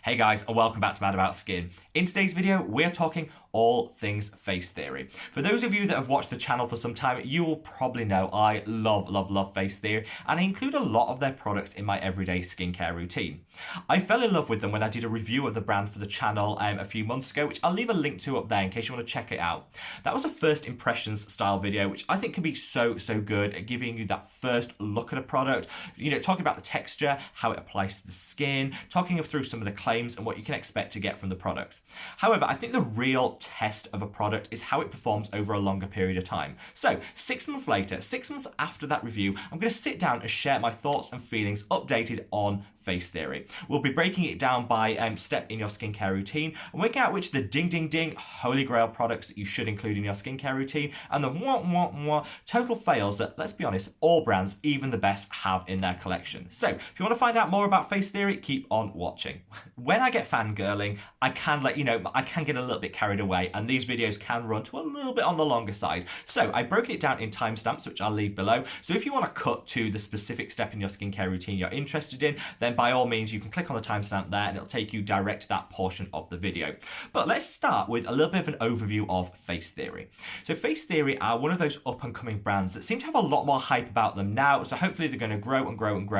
Hey guys, and welcome back to Mad About Skin. In today's video, we're talking all things face theory. For those of you that have watched the channel for some time, you will probably know I love face theory, and I include a lot of their products in my everyday skincare routine. I fell in love with them when I did a review of the brand for the channel a few months ago, which I'll leave a link to up there in case you want to check it out. That was a first impressions style video, which I think can be so good at giving you that first look at a product, talking about the texture, how it applies to the skin, talking through some of the claims and what you can expect to get from the products. However, I think the real test of a product is how it performs over a longer period of time. So 6 months later, 6 months after that review, I'm going to sit down and share my thoughts and feelings updated on face theory. We'll be breaking it down by step in your skincare routine and working out which are the ding holy grail products that you should include in your skincare routine and the total fails that, let's be honest, all brands, even the best, have in their collection. So if you want to find out more about face theory, keep on watching. When I get fangirling, I can let you know, I can get a little bit carried away and these videos can run to a little bit on the longer side. So I've broken it down in timestamps, which I'll leave below. So if you want to cut to the specific step in your skincare routine you're interested in, then by all means you can click on the timestamp there and it'll take you direct to that portion of the video. But let's start with a little bit of an overview of face theory. So face theory are one of those up and coming brands that seem to have a lot more hype about them now, so hopefully they're going to grow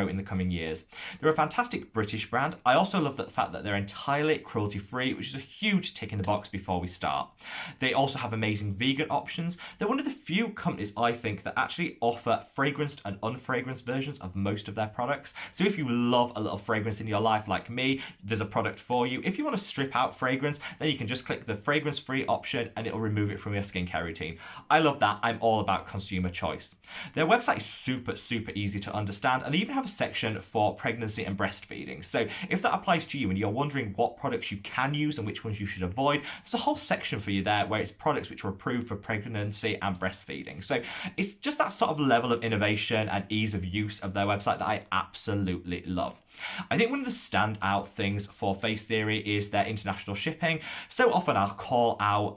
in the coming years. They're a fantastic British brand. I also love the fact that they're entirely cruelty free, which is a huge tick in the box before we start. They also have amazing vegan options. They're one of the few companies, I think, that actually offer fragranced and unfragranced versions of most of their products. So if you love a little fragrance in your life like me, there's a product for you. If you want to strip out fragrance, then you can just click the fragrance free option and it'll remove it from your skincare routine. I love that. I'm all about consumer choice. Their website is super easy to understand, and they even have a section for pregnancy and breastfeeding. So if that applies to you and you're wondering what products you can use and which ones you should avoid, there's a whole section for you there where it's products which are approved for pregnancy and breastfeeding. So it's just that sort of level of innovation and ease of use of their website that I absolutely love. I think one of the standout things for face theory is their international shipping. So often I'll call out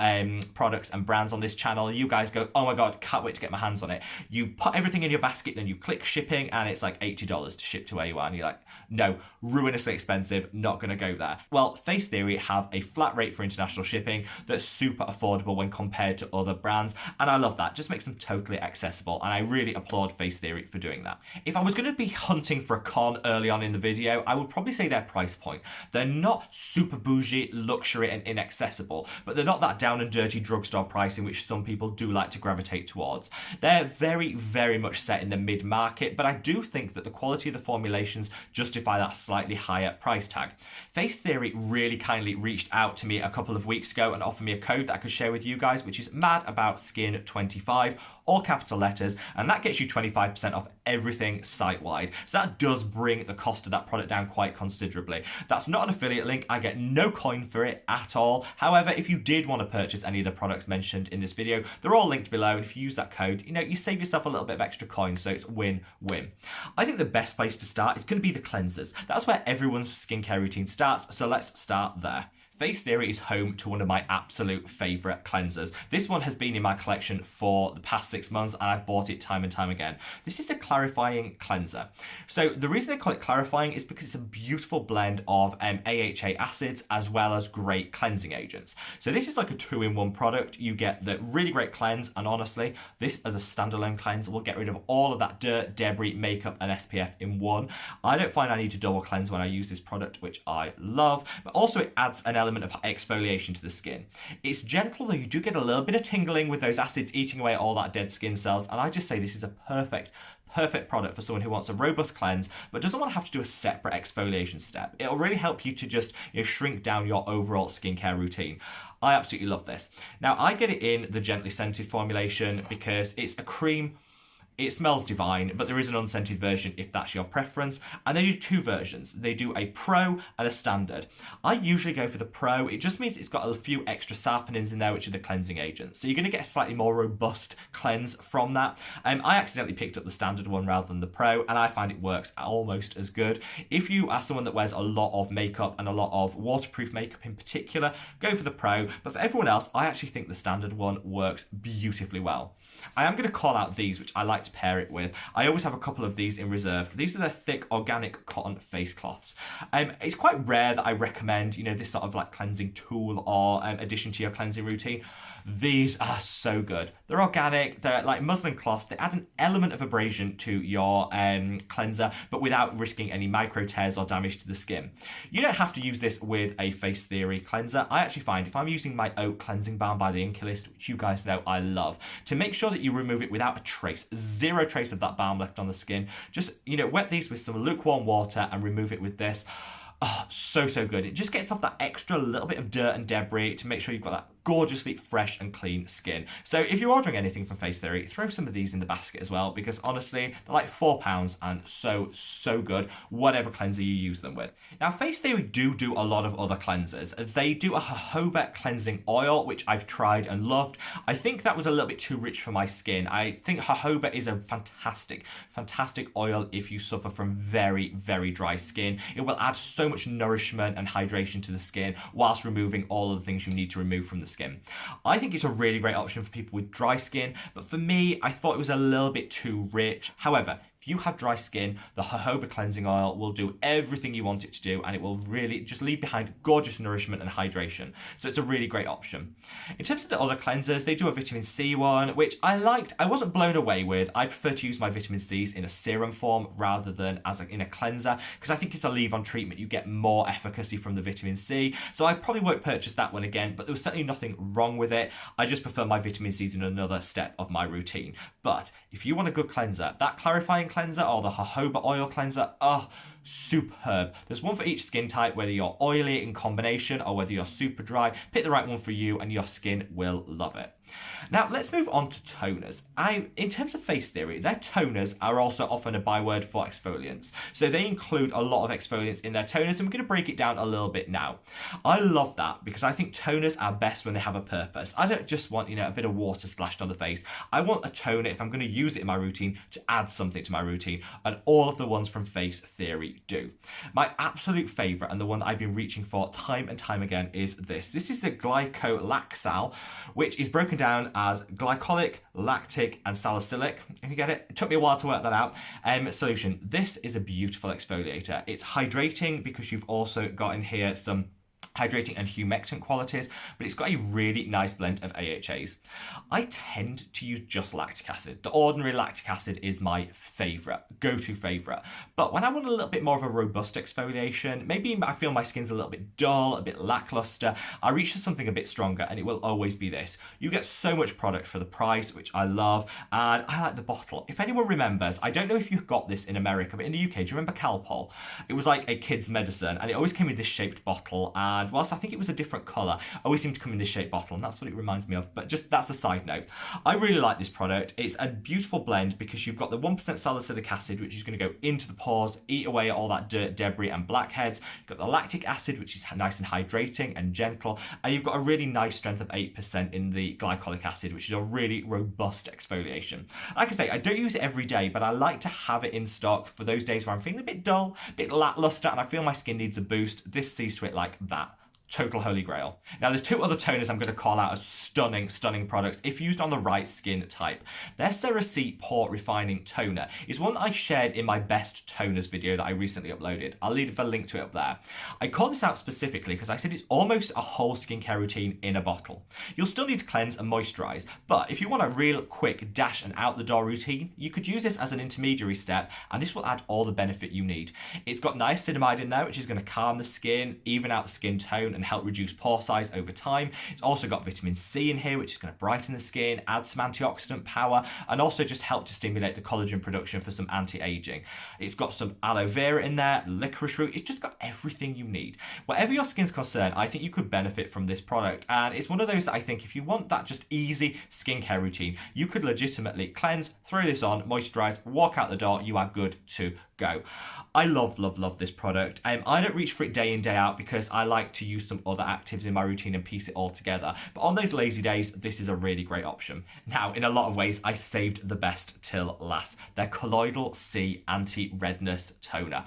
products and brands on this channel and you guys go, oh my god, can't wait to get my hands on it. You put everything in your basket, then you click shipping and it's like $80 to ship to where you are and you're like, no, ruinously expensive, not going to go there. Well, face theory have a flat rate for international shipping that's super affordable when compared to other brands, and I love that. Just makes them totally accessible, and I really applaud face theory for doing that. If I was going to be hunting for a con early on in the video, I would probably say their price point. They're not super bougie, luxury and inaccessible, but they're not that down and dirty drugstore pricing which some people do like to gravitate towards. They're very much set in the mid-market, but I do think that the quality of the formulations justify that slightly higher price tag. Face theory really kindly reached out to me a couple of weeks ago and offered me a code that I could share with you guys, which is MADABOUTSKIN25, all capital letters, and that gets you 25% off everything site-wide. So that does bring the cost of that product down quite considerably. That's not an affiliate link. I get no coin for it at all. However, if you did want to purchase any of the products mentioned in this video, they're all linked below, and if you use that code, you save yourself a little bit of extra coin, so it's win-win. I think the best place to start is going to be the cleansers. That's where everyone's skincare routine starts, so let's start there. Face Theory is home to one of my absolute favourite cleansers. This one has been in my collection for the past 6 months and I've bought it time and time again. This is the Clarifying Cleanser. So the reason they call it clarifying is because it's a beautiful blend of AHA acids as well as great cleansing agents. So this is like a 2-in-1 product. You get the really great cleanse, and honestly, this as a standalone cleanse will get rid of all of that dirt, debris, makeup and SPF in one. I don't find I need to double cleanse when I use this product, which I love, but also it adds an element of exfoliation to the skin. It's gentle, though you do get a little bit of tingling with those acids eating away all that dead skin cells, and I just say this is a perfect product for someone who wants a robust cleanse but doesn't want to have to do a separate exfoliation step. It'll really help you to just shrink down your overall skincare routine. I absolutely love this. Now I get it in the gently scented formulation because it's a cream. It smells divine, but there is an unscented version if that's your preference. And they do 2 versions. They do a Pro and a Standard. I usually go for the Pro. It just means it's got a few extra saponins in there, which are the cleansing agents. So you're going to get a slightly more robust cleanse from that. I accidentally picked up the Standard one rather than the Pro, and I find it works almost as good. If you are someone that wears a lot of makeup and a lot of waterproof makeup in particular, go for the Pro. But for everyone else, I actually think the Standard one works beautifully well. I am going to call out these, which I like to to pair it with. I always have a couple of these in reserve. These are the thick organic cotton face cloths. It's quite rare that I recommend, you know, this sort of like cleansing tool or addition to your cleansing routine. These are so good. They're organic, they're like muslin cloths. They add an element of abrasion to your cleanser, but without risking any micro tears or damage to the skin. You don't have to use this with a FaceTheory cleanser. I actually find if I'm using my oat cleansing balm by the Inculist, which you guys know I love, to make sure that you remove it without a trace, zero trace of that balm left on the skin, just, you know, wet these with some lukewarm water and remove it with this. Oh, so good. It just gets off that extra little bit of dirt and debris to make sure you've got that gorgeously fresh and clean skin. So if you're ordering anything from FaceTheory, throw some of these in the basket as well, because honestly, they're like £4 and so good, whatever cleanser you use them with. Now, FaceTheory do a lot of other cleansers. They do a jojoba cleansing oil, which I've tried and loved. I think that was a little bit too rich for my skin. I think jojoba is a fantastic oil if you suffer from very dry skin. It will add so much nourishment and hydration to the skin whilst removing all of the things you need to remove from the skin. I think it's a really great option for people with dry skin, but for me, I thought it was a little bit too rich. However, if you have dry skin, the jojoba cleansing oil will do everything you want it to do, and it will really just leave behind gorgeous nourishment and hydration. So it's a really great option. In terms of the other cleansers, they do a vitamin C one, which I liked. I wasn't blown away with. I prefer to use my vitamin C's in a serum form rather than in a cleanser, because I think it's a leave-on treatment. You get more efficacy from the vitamin C. So I probably won't purchase that one again, but there was certainly nothing wrong with it. I just prefer my vitamin C's in another step of my routine. But if you want a good cleanser, that clarifying cleanser or the jojoba oil cleanser, superb. There's one for each skin type, whether you're oily in combination or whether you're super dry. Pick the right one for you and your skin will love it. Now let's move on to toners. In terms of FaceTheory, their toners are also often a byword for exfoliants. So they include a lot of exfoliants in their toners, and we're going to break it down a little bit now. I love that because I think toners are best when they have a purpose. I don't just want, you know, a bit of water splashed on the face. I want a toner, if I'm going to use it in my routine, to add something to my routine, and all of the ones from FaceTheory do. My absolute favourite, and the one that I've been reaching for time and time again, is this. This is the Glycolacsal, which is broken down as glycolic, lactic, and salicylic. If you get it, it took me a while to work that out. Solution. This is a beautiful exfoliator. It's hydrating because you've also got in here some hydrating and humectant qualities, but it's got a really nice blend of AHAs. I tend to use just lactic acid. The ordinary lactic acid is my favourite, go-to favourite. But when I want a little bit more of a robust exfoliation, maybe I feel my skin's a little bit dull, a bit lackluster, I reach for something a bit stronger, and it will always be this. You get so much product for the price, which I love, and I like the bottle. If anyone remembers, I don't know if you've got this in America, but in the UK, do you remember Calpol? It was like a kid's medicine, and it always came in this shaped bottle, and whilst I think it was a different colour, it always seemed to come in this shaped bottle, and that's what it reminds me of. But just that's a side note. I really like this product. It's a beautiful blend because you've got the 1% salicylic acid, which is going to go into the pores, eat away at all that dirt, debris, and blackheads. You've got the lactic acid, which is nice and hydrating and gentle, and you've got a really nice strength of 8% in the glycolic acid, which is a really robust exfoliation. Like I say, I don't use it every day, but I like to have it in stock for those days where I'm feeling a bit dull, a bit lackluster, and I feel my skin needs a boost. This sees to it like that. Total holy grail. Now there's two other toners I'm going to call out as stunning products if used on the right skin type. Their Cera-c Pore Refining Toner is one that I shared in my best toners video that I recently uploaded. I'll leave a link to it up there. I called this out specifically because I said it's almost a whole skincare routine in a bottle. You'll still need to cleanse and moisturise, but if you want a real quick dash and out the door routine, you could use this as an intermediary step, and this will add all the benefit you need. It's got niacinamide in there, which is going to calm the skin, even out the skin tone, and help reduce pore size over time. It's also got vitamin C in here, which is going to brighten the skin, add some antioxidant power, and also just help to stimulate the collagen production for some anti-aging. It's got some aloe vera in there, licorice root. It's just got everything you need. Whatever your skin's concerned, I think you could benefit from this product, and it's one of those that I think if you want that just easy skincare routine, you could legitimately cleanse, throw this on, moisturize, walk out the door, you are good to go. I love this product. I don't reach for it day in, day out because I like to use some other actives in my routine and piece it all together. But on those lazy days, this is a really great option. Now, in a lot of ways, I saved the best till last. Their Colloidal-C Anti-Redness Toner.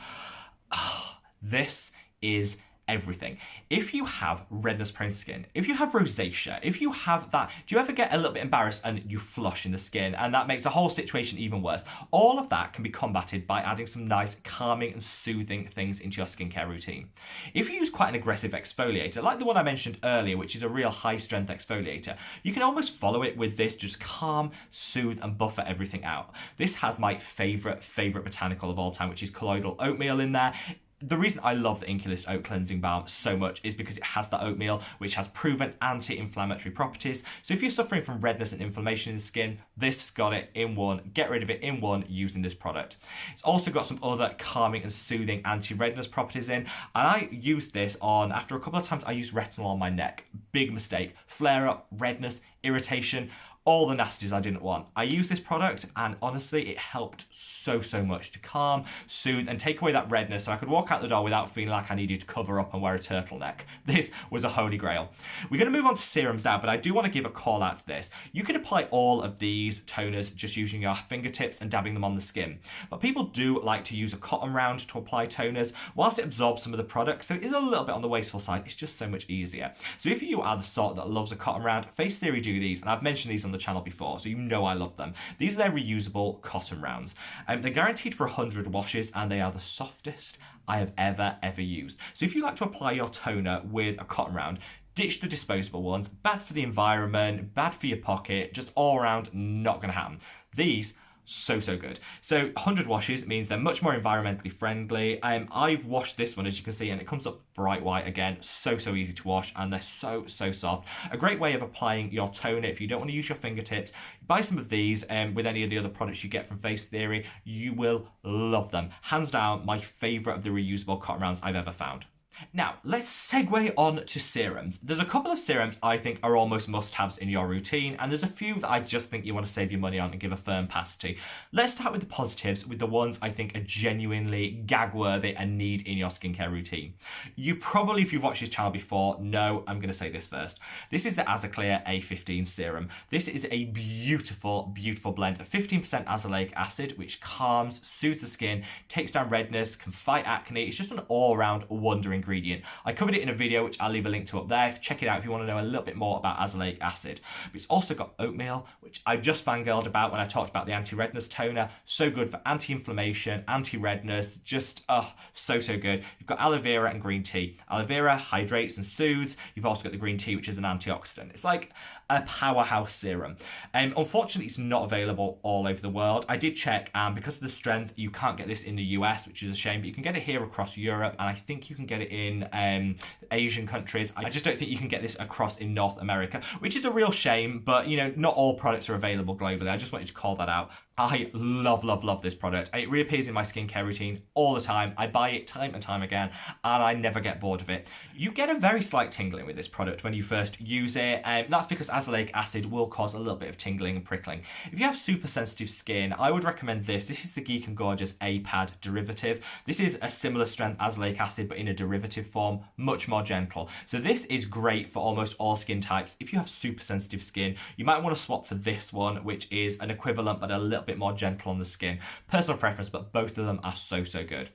This is everything. If you have redness prone skin, if you have rosacea, if you have that, do you ever get a little bit embarrassed and you flush in the skin and that makes the whole situation even worse? All of that can be combated by adding some nice calming and soothing things into your skincare routine. If you use quite an aggressive exfoliator, like the one I mentioned earlier, which is a real high strength exfoliator, you can almost follow it with this, just calm, soothe and buffer everything out. This has my favorite botanical of all time, which is colloidal oatmeal in there. The reason I love the Inculist Oat Cleansing Balm so much is because it has that oatmeal, which has proven anti-inflammatory properties. So if you're suffering from redness and inflammation in the skin, this has got it in one. Get rid of it in one using this product. It's also got some other calming and soothing anti-redness properties in. And I used this on, after a couple of times I used retinol on my neck. Big mistake. Flare up, redness, irritation, all the nasties I didn't want. I used this product and honestly it helped so much to calm, soothe and take away that redness so I could walk out the door without feeling like I needed to cover up and wear a turtleneck. This was a holy grail. We're going to move on to serums now, but I do want to give a call out to this. You can apply all of these toners just using your fingertips and dabbing them on the skin, but people do like to use a cotton round to apply toners whilst it absorbs some of the product, so it is a little bit on the wasteful side. It's just so much easier. So if you are the sort that loves a cotton round, FaceTheory do these, and I've mentioned these on the channel before, so you know I love them. These are their reusable cotton rounds. They're guaranteed for 100 washes and they are the softest I have ever used. So if you like to apply your toner with a cotton round, ditch the disposable ones. Bad for the environment, bad for your pocket, just all around not going to happen. These so good. So 100 washes means they're much more environmentally friendly. I've washed this one, as you can see, and it comes up bright white again. So easy to wash, and they're so soft. A great way of applying your toner if you don't want to use your fingertips. Buy some of these with any of the other products you get from FaceTheory. You will love them. Hands down, my favorite of the reusable cotton rounds I've ever found. Now, let's segue on to serums. There's a couple of serums I think are almost must-haves in your routine, and there's a few that I just think you want to save your money on and give a firm pass to. Let's start with the positives, with the ones I think are genuinely gag-worthy and need in your skincare routine. You probably, if you've watched this channel before, know I'm going to say this first. This is the Asaclear A15 serum. This is a beautiful blend of 15% azelaic acid, which calms, soothes the skin, takes down redness, can fight acne. It's just an all-round wonder ingredient. I covered it in a video, which I'll leave a link to up there. Check it out if you want to know a little bit more about azelaic acid. But it's also got oatmeal, which I just fangirled about when I talked about the anti-redness toner. So good for anti-inflammation, anti-redness, just so good. You've got aloe vera and green tea. Aloe vera hydrates and soothes. You've also got the green tea, which is an antioxidant. It's like a powerhouse serum. Unfortunately, it's not available all over the world. I did check, and because of the strength, you can't get this in the US, which is a shame, but you can get it here across Europe, and I think you can get it in Asian countries. I just don't think you can get this across in North America, which is a real shame, but you know, not all products are available globally. I just wanted to call that out. I love this product. It reappears in my skincare routine all the time. I buy it time and time again, and I never get bored of it. You get a very slight tingling with this product when you first use it, and that's because azelaic acid will cause a little bit of tingling and prickling. If you have super sensitive skin, I would recommend this. This is the Geek and Gorgeous A-Pad derivative. This is a similar strength azelaic acid, but in a derivative form, much more gentle. So this is great for almost all skin types. If you have super sensitive skin, you might want to swap for this one, which is an equivalent, but a little bit more gentle on the skin. Personal preference, but both of them are so good.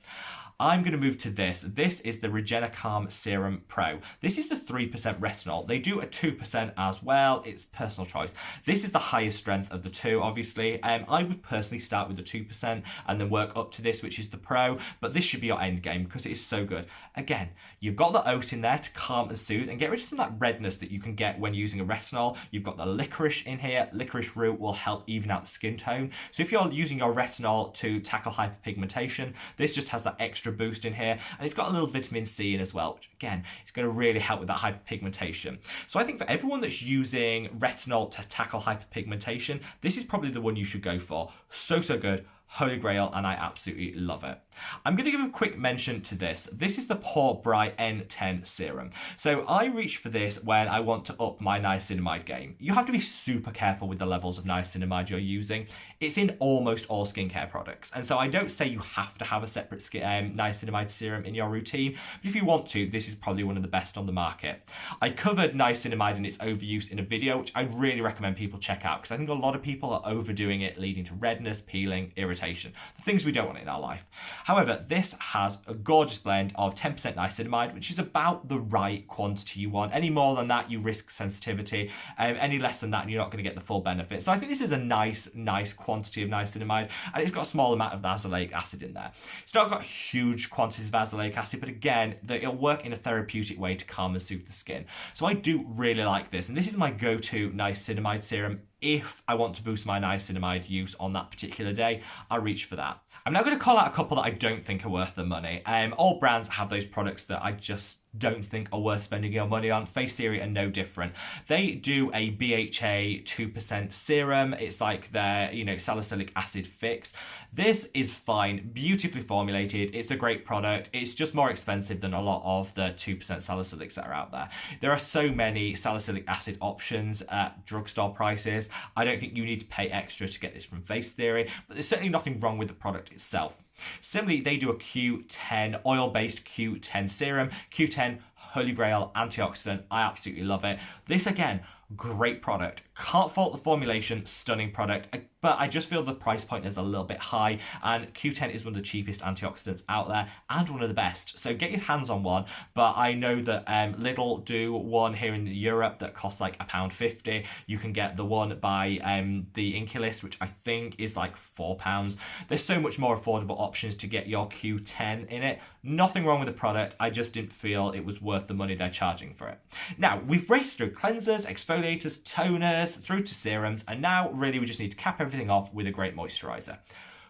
I'm going to move to this. This is the Regenacalm Serum Pro. This is the 3% retinol. They do a 2% as well. It's personal choice. This is the highest strength of the two, obviously. I would personally start with the 2% and then work up to this, which is the Pro, but this should be your end game because it is so good. Again, you've got the oat in there to calm and soothe and get rid of some of that redness that you can get when using a retinol. You've got the licorice in here. Licorice root will help even out the skin tone. So if you're using your retinol to tackle hyperpigmentation, this just has that extra boost in here, and it's got a little vitamin C in as well, which again is going to really help with that hyperpigmentation. So I think for everyone that's using retinol to tackle hyperpigmentation, this is probably the one you should go for. So good. Holy grail, and I absolutely love it. I'm going to give a quick mention to this. This is the Pore Bright N10 serum. So I reach for this when I want to up my niacinamide game. You have to be super careful with the levels of niacinamide you're using. It's in almost all skincare products, and so I don't say you have to have a separate niacinamide serum in your routine, but if you want to, this is probably one of the best on the market. I covered niacinamide and its overuse in a video, which I really recommend people check out, because I think a lot of people are overdoing it, leading to redness, peeling, irritation. irritation, the things we don't want in our life. However, this has a gorgeous blend of 10% niacinamide, which is about the right quantity you want. Any more than that, you risk sensitivity. Any less than that, and you're not going to get the full benefit. So I think this is a nice quantity of niacinamide, and it's got a small amount of azelaic acid in there. It's not got huge quantities of azelaic acid, but again, it'll work in a therapeutic way to calm and soothe the skin. So I do really like this, and this is my go-to niacinamide serum. If I want to boost my niacinamide use on that particular day, I reach for that. I'm now going to call out a couple that I don't think are worth the money. All brands have those products that I just don't think are worth spending your money on. FaceTheory are no different. They do a BHA 2% serum. It's like their, salicylic acid fix. This is fine, beautifully formulated. It's a great product. It's just more expensive than a lot of the 2% salicylics that are out there. There are so many salicylic acid options at drugstore prices. I don't think you need to pay extra to get this from FaceTheory, but there's certainly nothing wrong with the product itself. Similarly, they do a Q10 oil-based Q10 serum. Q10 Holy Grail antioxidant. I absolutely love it. This again, great product. Can't fault the formulation, stunning product, but I just feel the price point is a little bit high, and Q10 is one of the cheapest antioxidants out there and one of the best. So get your hands on one, but I know that Lidl do one here in Europe that costs like £1.50. You can get the one by the Inculist, which I think is like £4. There's so much more affordable options to get your Q10 in it. Nothing wrong with the product, I just didn't feel it was worth the money they're charging for it. Now, we've raced through cleansers, exfoliators, toners, through to serums, and now really we just need to cap everything off with a great moisturizer.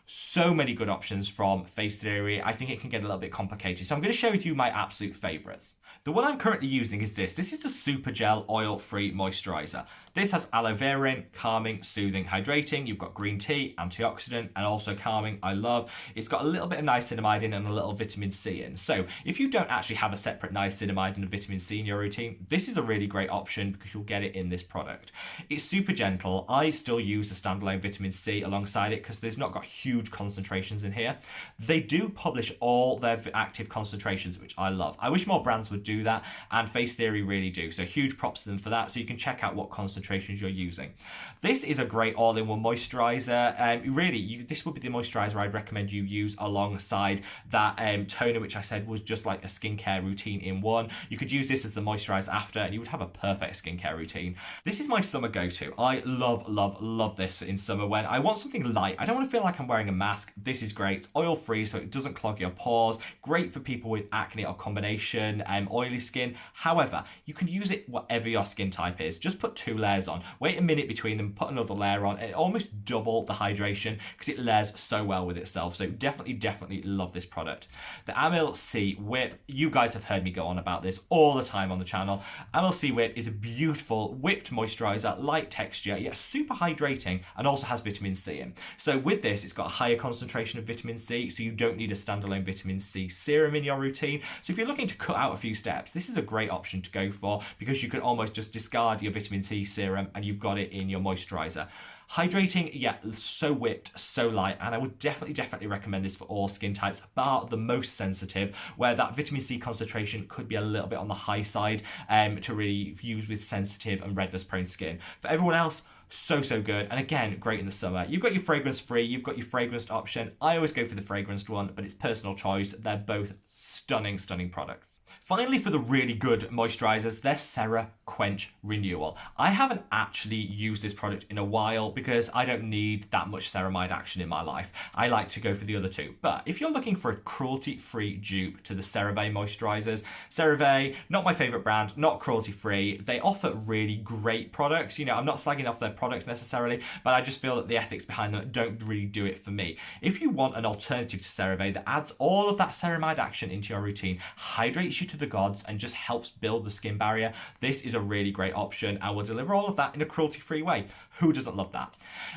So many good options from FaceTheory. I think it can get a little bit complicated, so I'm going to share with you my absolute favourites. The one I'm currently using is this. This is the Super Gel Oil-Free Moisturiser. This has aloe vera in, calming, soothing, hydrating. You've got green tea, antioxidant, and also calming. I love. It's got a little bit of niacinamide in and a little vitamin C in. So if you don't actually have a separate niacinamide and a vitamin C in your routine, this is a really great option because you'll get it in this product. It's super gentle. I still use a standalone vitamin C alongside it because there's not got huge concentrations in here. They do publish all their active concentrations, which I love. I wish more brands would do that, and FaceTheory really do. So huge props to them for that. So you can check out what concentrations you're using. This is a great all-in-one moisturizer. Really, this would be the moisturizer I'd recommend you use alongside that toner, which I said was just like a skincare routine in one. You could use this as the moisturizer after, and you would have a perfect skincare routine. This is my summer go-to. I love this in summer when I want something light. I don't want to feel like I'm wearing a mask. This is great. It's oil-free, so it doesn't clog your pores. Great for people with acne or combination oily skin. However, you can use it whatever your skin type is. Just put 2 layers on. Wait a minute between them, put another layer on. It almost double the hydration because it layers so well with itself. So definitely love this product. The Amyl-C Whip. You guys have heard me go on about this all the time on the channel. Amyl-C Whip is a beautiful whipped moisturizer, light texture, yet super hydrating, and also has vitamin C in. So with this, it's got a higher concentration of vitamin C, so you don't need a standalone vitamin C serum in your routine. So if you're looking to cut out a few steps, this is a great option to go for because you can almost just discard your vitamin C serum and you've got it in your moisturizer. Hydrating, yeah, so whipped, so light, and I would definitely recommend this for all skin types, bar the most sensitive, where that vitamin C concentration could be a little bit on the high side to really use with sensitive and redness prone skin. For everyone else, so good, and again, great in the summer. You've got your fragrance free, you've got your fragranced option. I always go for the fragranced one, but it's personal choice. They're both stunning products. Finally, for the really good moisturizers, they're Cera-Quench Renewal. I haven't actually used this product in a while because I don't need that much ceramide action in my life. I like to go for the other two. But if you're looking for a cruelty-free dupe to the CeraVe moisturizers, CeraVe, not my favorite brand, not cruelty-free. They offer really great products. I'm not slagging off their products necessarily, but I just feel that the ethics behind them don't really do it for me. If you want an alternative to CeraVe that adds all of that ceramide action into your routine, hydrates you to the gods, and just helps build the skin barrier, this is a really great option and will deliver all of that in a cruelty-free way. Who doesn't love that?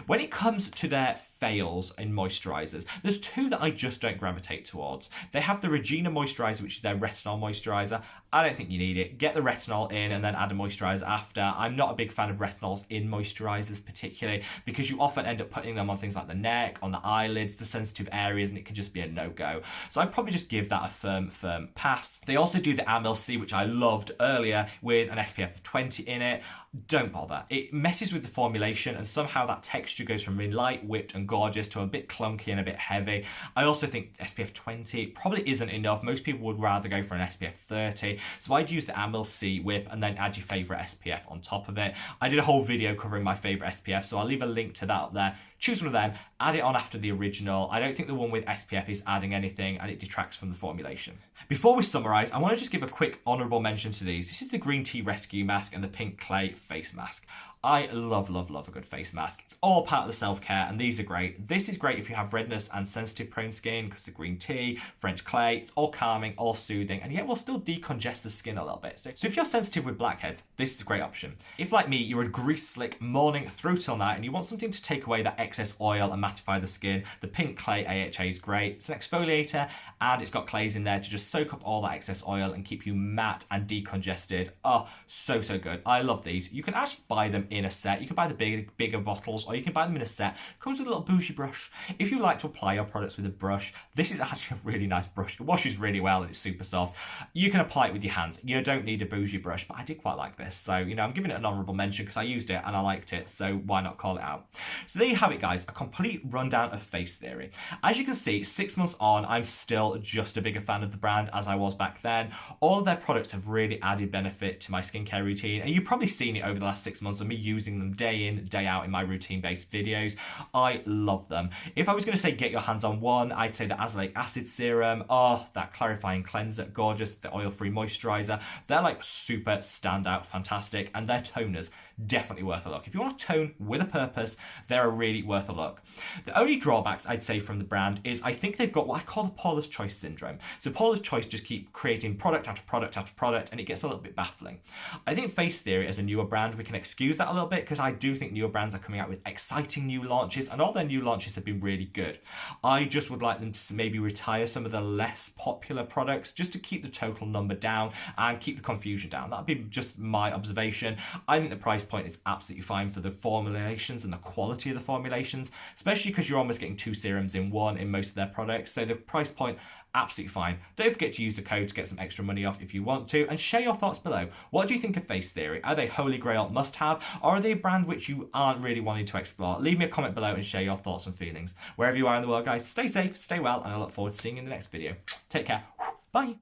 When it comes to their fails in moisturizers, there's two that I just don't gravitate towards. They have the Regina moisturizer, which is their retinol moisturizer. I don't think you need it. Get the retinol in and then add a moisturizer after. I'm not a big fan of retinols in moisturizers particularly because you often end up putting them on things like the neck, on the eyelids, the sensitive areas, and it can just be a no-go. So I'd probably just give that a firm pass. They also do the Amyl-C, which I loved earlier, with an SPF of 20 in it. Don't bother. It messes with the formulation and somehow that texture goes from being light, whipped and gorgeous to a bit clunky and a bit heavy. I also think SPF 20 probably isn't enough. Most people would rather go for an SPF 30. So I'd use the Amel-C whip and then add your favorite SPF on top of it. I did a whole video covering my favorite SPF, so I'll leave a link to that up there. Choose one of them, add it on after the original. I don't think the one with SPF is adding anything and it detracts from the formulation. Before we summarise, I want to just give a quick honourable mention to these. This is the Green Tea Rescue Mask and the Pink Clay Face Mask. I love a good face mask. It's all part of the self-care and these are great. This is great if you have redness and sensitive prone skin because the green tea, French clay, it's all calming, all soothing, and yet will still decongest the skin a little bit. So if you're sensitive with blackheads, this is a great option. If like me, you're a grease slick morning through till night and you want something to take away that excess oil and mattify the skin, the Pink Clay AHA is great. It's an exfoliator and it's got clays in there to just soak up all that excess oil and keep you matte and decongested. Oh, so good. I love these. You can actually buy them in a set. You can buy the bigger bottles or you can buy them in a set. Comes with a little bougie brush. If you like to apply your products with a brush, this is actually a really nice brush. It washes really well and it's super soft. You can apply it with your hands. You don't need a bougie brush, but I did quite like this. So, you know, I'm giving it an honourable mention because I used it and I liked it. So why not call it out? So there you have it, guys. A complete rundown of Face Theory. As you can see, 6 months on, I'm still just a bigger fan of the brand as I was back then. All of their products have really added benefit to my skincare routine. And you've probably seen it over the last 6 months of me using them day in, day out in my routine-based videos. I love them. If I was going to say get your hands on one, I'd say the azelaic acid serum. Oh, that clarifying cleanser, gorgeous. The oil-free moisturizer. They're like super standout, fantastic. And their toners, definitely worth a look. If you want to tone with a purpose, they're really worth a look. The only drawbacks I'd say from the brand is I think they've got what I call the Paula's Choice syndrome. So Paula's Choice just keep creating product after product after product and it gets a little bit baffling. I think Face Theory as a newer brand, we can excuse that a little bit because I do think newer brands are coming out with exciting new launches and all their new launches have been really good. I just would like them to maybe retire some of the less popular products just to keep the total number down and keep the confusion down. That'd be just my observation. I think the price point is absolutely fine for the formulations and the quality of the formulations, especially because you're almost getting 2 serums in one in most of their products. So the price point, absolutely fine. Don't forget to use the code to get some extra money off if you want to, and share your thoughts below. What do you think of Face Theory? Are they holy grail must have, or are they a brand which you aren't really wanting to explore? Leave me a comment below and share your thoughts and feelings. Wherever you are in the world, guys, stay safe, stay well, and I look forward to seeing you in the next video. Take care. Bye.